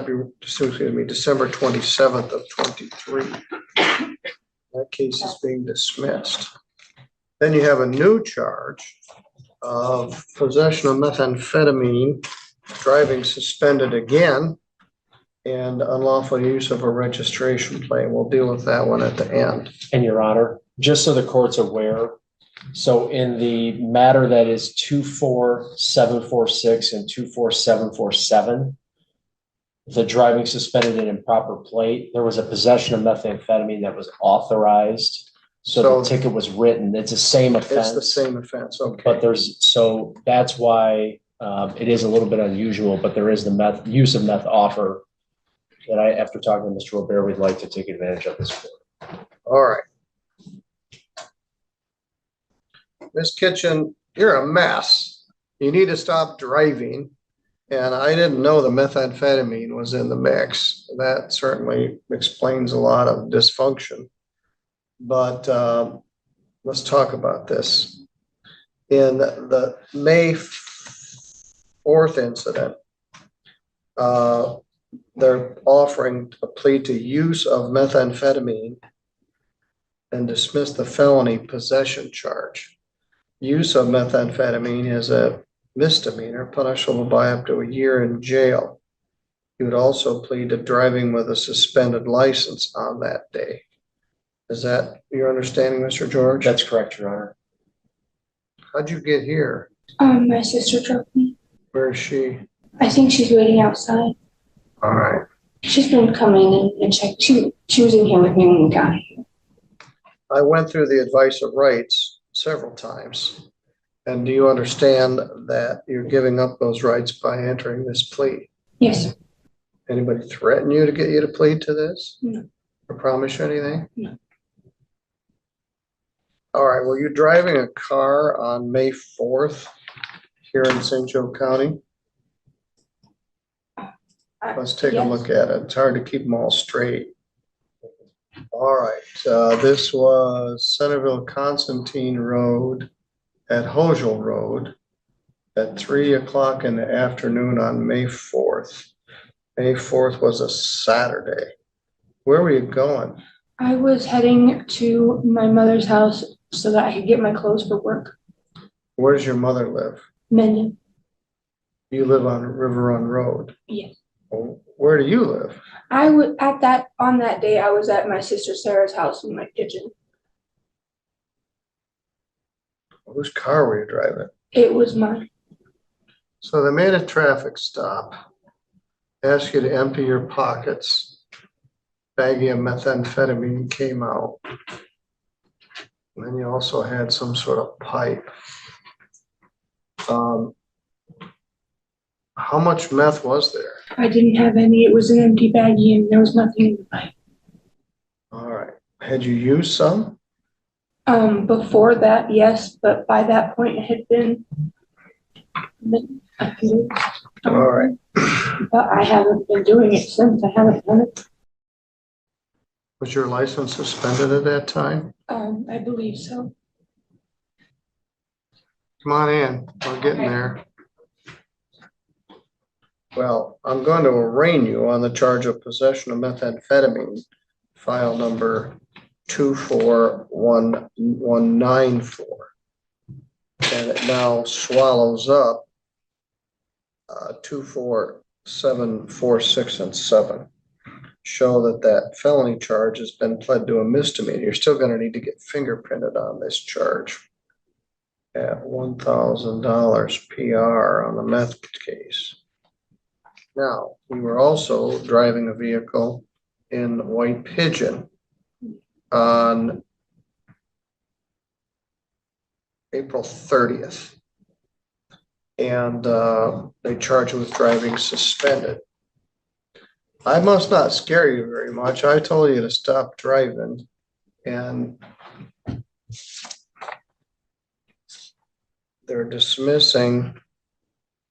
December 27th of 23. That case is being dismissed. Then you have a new charge of possession of methamphetamine, driving suspended again, and unlawful use of a registration plate. We'll deal with that one at the end. And Your Honor, just so the court's aware, so in the matter that is 24746 and 24747, the driving suspended and improper plate, there was a possession of methamphetamine that was authorized. So the ticket was written. It's the same offense. It's the same offense, okay. But so that's why it is a little bit unusual, but there is the use of meth offer that after talking to Mr. Robert, we'd like to take advantage of this for. All right. Ms. Kitchen, you're a mess. You need to stop driving. And I didn't know the methamphetamine was in the mix. That certainly explains a lot of dysfunction. But let's talk about this. In the May 4th incident, they're offering a plea to use of methamphetamine and dismiss the felony possession charge. Use of methamphetamine is a misdemeanor punishable by up to a year in jail. He would also plead to driving with a suspended license on that day. Is that your understanding, Mr. George? That's correct, Your Honor. How'd you get here? My sister drove me. Where is she? I think she's waiting outside. All right. She's been coming and check. She was in here with me when we got here. I went through the advice of rights several times. And do you understand that you're giving up those rights by entering this plea? Yes. Anybody threaten you to get you to plead to this? No. Or promise you anything? No. All right. Were you driving a car on May 4th here in St. Joe County? Let's take a look at it. It's hard to keep them all straight. All right. This was Centerville Constantine Road at Hogel Road at 3 o'clock in the afternoon on May 4th. May 4th was a Saturday. Where were you going? I was heading to my mother's house so that I could get my clothes for work. Where does your mother live? Mendon. You live on River Run Road? Yes. Where do you live? On that day I was at my sister Sarah's house in my kitchen. Whose car were you driving? It was mine. So they made a traffic stop, asked you to empty your pockets. Baggie of methamphetamine came out. And then you also had some sort of pipe. How much meth was there? I didn't have any. It was an empty baggie and there was nothing in the pipe. All right. Had you used some? Before that, yes, but by that point it had been a few. All right. But I haven't been doing it since. I haven't done it. Was your license suspended at that time? I believe so. Come on in. We're getting there. Well, I'm going to arraign you on the charge of possession of methamphetamine, file number 241194. And it now swallows up 24746 and 7. Show that felony charge has been pled to a misdemeanor. You're still going to need to get fingerprinted on this charge at $1,000 PR on the meth case. Now, we were also driving a vehicle in White Pigeon on April 30th. And they charged you with driving suspended. I must not scare you very much. I told you to stop driving, and they're dismissing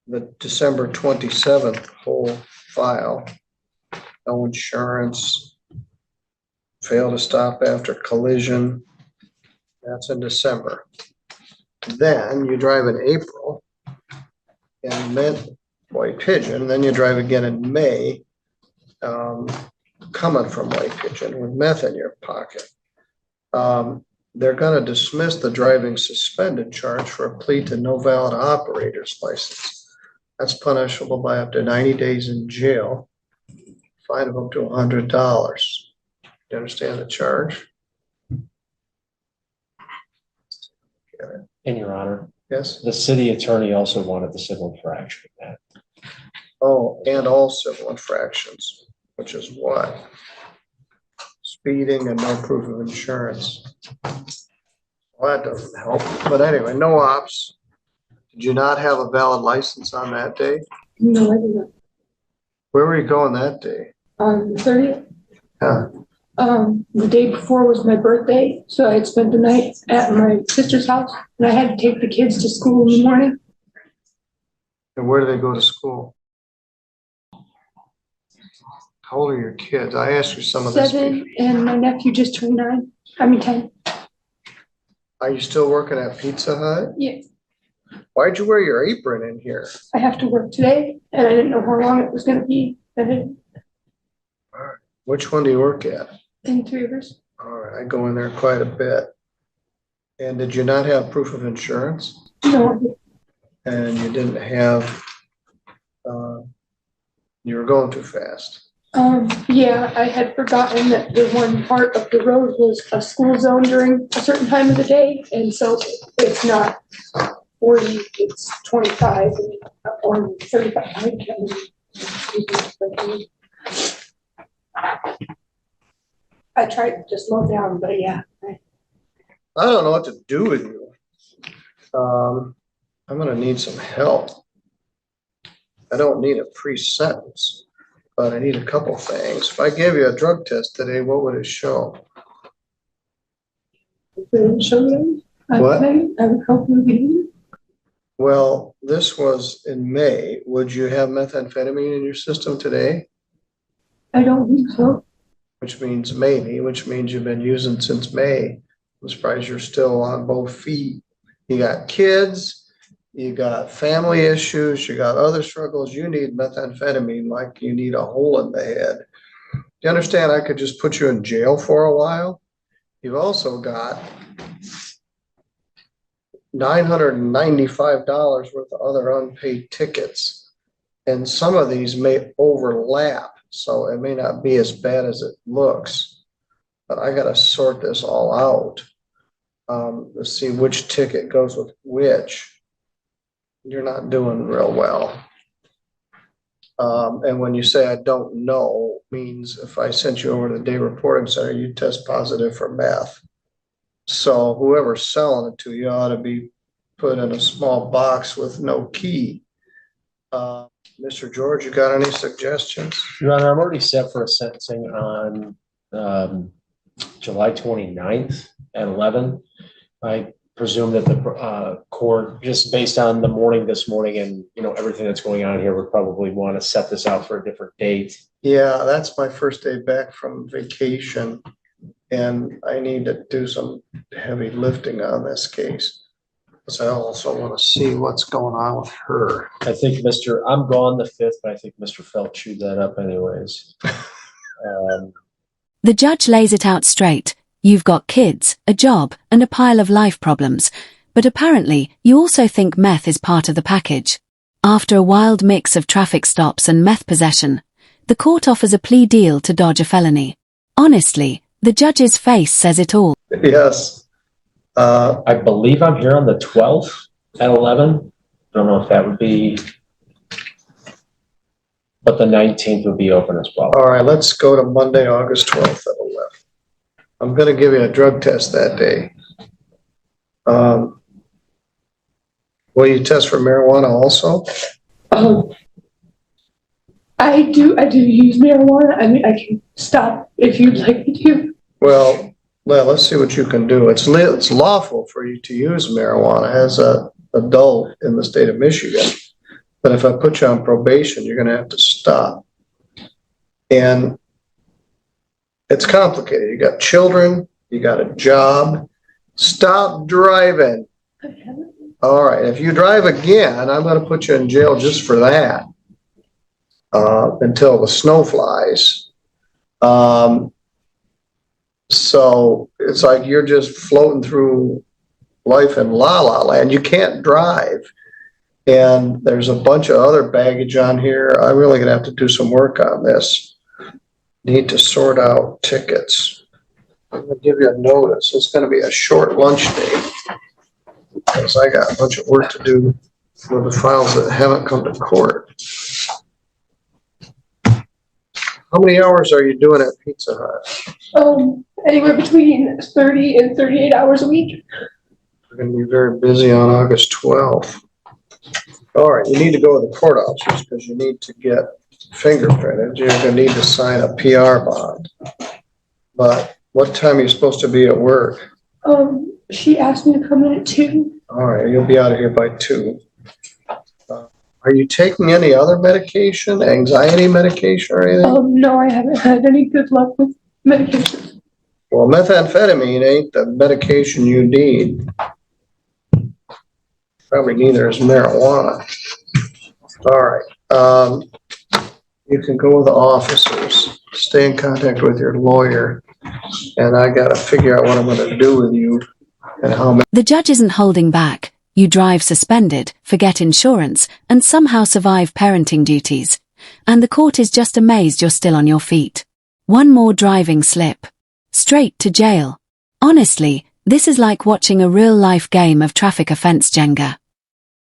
the December 27th whole file. No insurance, failed to stop after collision. That's in December. Then you drive in April and then White Pigeon. Then you drive again in May coming from Lake Kitchen with meth in your pocket, they're gonna dismiss the driving suspended charge for a plea to no valid operator's license. That's punishable by up to 90 days in jail, fine of up to $100. You understand the charge? In your honor, Yes? the city attorney also wanted the civil infraction of that. Oh, and all civil infractions, which is what? Speeding and no proof of insurance. Well, that doesn't help. But anyway, no ops. Did you not have a valid license on that day? No, I didn't. Where were you going that day? On the 30th, Huh? the day before was my birthday, so I had spent the night at my sister's house, and I had to take the kids to school in the morning. And where do they go to school? How old are your kids? I asked you some of this. 7, and my nephew just turned 9. I mean 10. Are you still working at Pizza Hut? Yeah, Why'd you wear your apron in here? I have to work today, and I didn't know how long it was going to be. Which one do you work at? In 3 Rivers. All right, I go in there quite a bit. And did you not have proof of insurance? No, And you didn't have, you were going too fast. yeah, I had forgotten that the one part of the road was a school zone during a certain time of the day, and so it's not 40, it's 25 or 35. I can't remember. I tried to slow down, but yeah. I don't know what to do with you. I'm gonna need some help. I don't need a pre-sentence, but I need a couple things. If I gave you a drug test today, what would it show? Show you. What? I would help you get in. Well, this was in May. Would you have methamphetamine in your system today? I don't think so. Which means maybe, which means you've been using since May. I'm surprised you're still on both feet. You got kids, you got family issues, you got other struggles. You need methamphetamine like you need a hole in the head. Do you understand? I could just put you in jail for a while. You've also got $995 worth of other unpaid tickets. And some of these may overlap, so it may not be as bad as it looks. But I gotta sort this all out. Let's see which ticket goes with which. You're not doing real well. And when you say I don't know, means if I sent you over to the day reporting center, you test positive for meth. So whoever's selling it to you ought to be put in a small box with no key. Mr. George, you got any suggestions? Your Honor, I'm already set for a sentencing on July 29th at 11. I presume that the court, just based on the morning this morning and everything that's going on here, would probably want to set this out for a different date. Yeah, that's my first day back from vacation, and I need to do some heavy lifting on this case. Because I also want to see what's going on with her. I think I'm gone the 5th, but I think Mr. Felt chewed that up anyways. The judge lays it out straight. You've got kids, a job, and a pile of life problems. But apparently, you also think meth is part of the package. After a wild mix of traffic stops and meth possession, the court offers a plea deal to dodge a felony. Honestly, the judge's face says it all. Yes. I believe I'm here on the 12th at 11. I don't know if that would be, but the 19th would be open as well. All right, let's go to Monday, August 12th at 11. I'm going to give you a drug test that day. Will you test for marijuana also? I do use marijuana. I mean, I can stop if you'd like me to. Well, let's see what you can do. It's lawful for you to use marijuana as an adult in the state of Michigan. But if I put you on probation, you're going to have to stop. And it's complicated. You got children, you got a job. Stop driving. I haven't. All right. If you drive again, I'm going to put you in jail just for that. until the snow flies. So it's like you're just floating through life in la la land. You can't drive. And there's a bunch of other baggage on here. I'm really gonna have to do some work on this. Need to sort out tickets. I'm gonna give you a notice. It's gonna be a short lunch day because I got a bunch of work to do with the files that haven't come to court. How many hours are you doing at Pizza Hut? Anywhere between 30 and 38 hours a week. We're gonna be very busy on August 12th. All right, you need to go to the court officers because you need to get fingerprinted. You're gonna need to sign a PR bond. But what time are you supposed to be at work? She asked me to come in at 2. All right, you'll be out of here by 2. Are you taking any other medication, anxiety medication or anything? No, I haven't had any good luck with medication. Well, methamphetamine ain't the medication you need. Probably neither is marijuana. All right. You can go with the officers, stay in contact with your lawyer, and I got to figure out what I'm going to do with you and how many. The judge isn't holding back. You drive suspended, forget insurance, and somehow survive parenting duties. And the court is just amazed you're still on your feet. One more driving slip. Straight to jail. Honestly, this is like watching a real-life game of traffic offense Jenga.